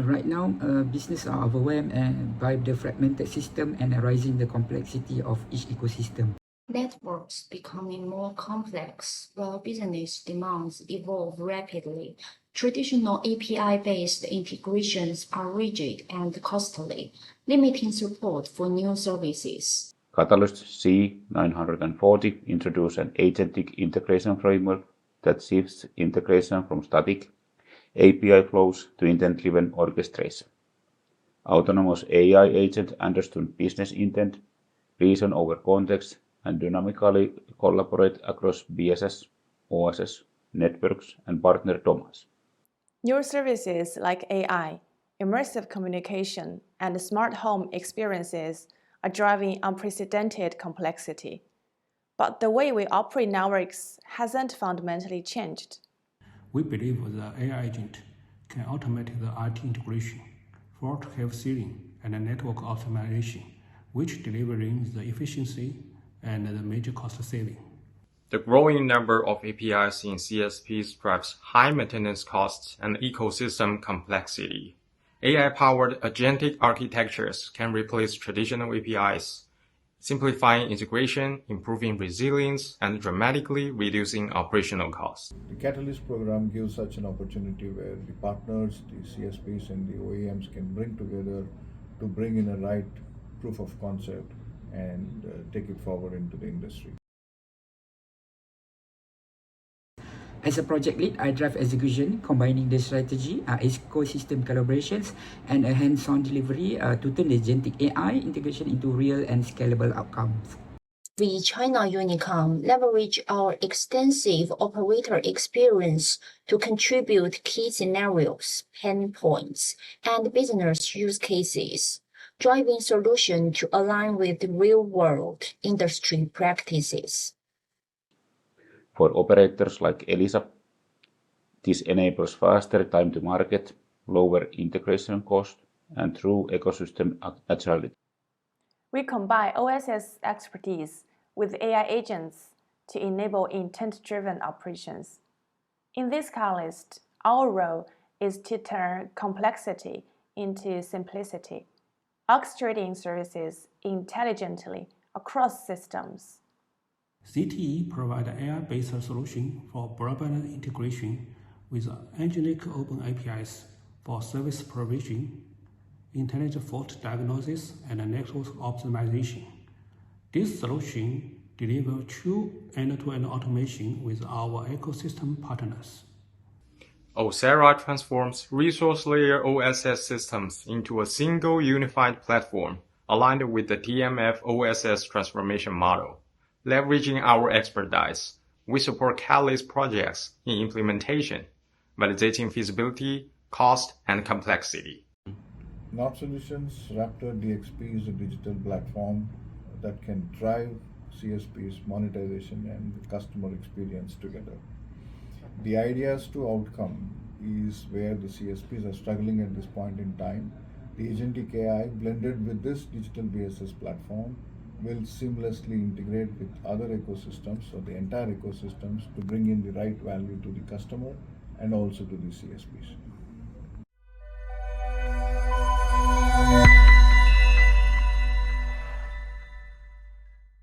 Right now, businesses are overwhelmed by the fragmented system and rising the complexity of each ecosystem. Networks becoming more complex while business demands evolve rapidly. Traditional API-based integrations are rigid and costly, limiting support for new services. Catalyst C940 introduced an agentic integration framework that shifts integration from static API flows to intent-driven orchestration. Autonomous AI agents understand business intent, reason over context, and dynamically collaborate across BSS, OSS, networks, and partner domains. New services like AI, immersive communication, and smart home experiences are driving unprecedented complexity. But the way we operate networks hasn't fundamentally changed. We believe the AI agent can automate the IT integration, fault health-sealing, and network optimization, which delivering the efficiency and the major cost saving. The growing number of APIs in CSPs drives high maintenance costs and ecosystem complexity. AI-powered agentic architectures can replace traditional APIs, simplifying integration, improving resilience, and dramatically reducing operational costs. The Catalyst program gives such an opportunity where the partners, the CSPs, and the OEMs can bring together to bring in a right proof of concept and take it forward into the industry. As a project lead, I drive execution, combining the strategy, ecosystem collaborations, and a hands-on delivery to turn the agentic AI integration into real and scalable outcomes. We, China Unicom, leverage our extensive operator experience to contribute key scenarios, pain points, and business use cases, driving solutions to align with real-world industry practices. For operators like Elisa, this enables faster time to market, lower integration cost, and true ecosystem agility. We combine OSS expertise with AI agents to enable intent-driven operations. In this catalyst, our role is to turn complexity into simplicity, orchestrating services intelligently across systems. CTE provides an AI-based solution for broadband integration with Agentic open APIs for service provision, intelligent fault diagnosis, and network optimization. This solution delivers true end-to-end automation with our ecosystem partners. Ocera transforms resource layer OSS systems into a single unified platform aligned with the TMF OSS transformation model. Leveraging our expertise, we support Catalyst projects in implementation, validating feasibility, cost, and complexity. Nord Solutions Raptor DXP is a digital platform that can drive CSP's monetization and customer experience together. The ideas to outcome is where the CSPs are struggling at this point in time. The agentic AI blended with this digital BSS platform will seamlessly integrate with other ecosystems or the entire ecosystems to bring in the right value to the customer and also to the CSPs.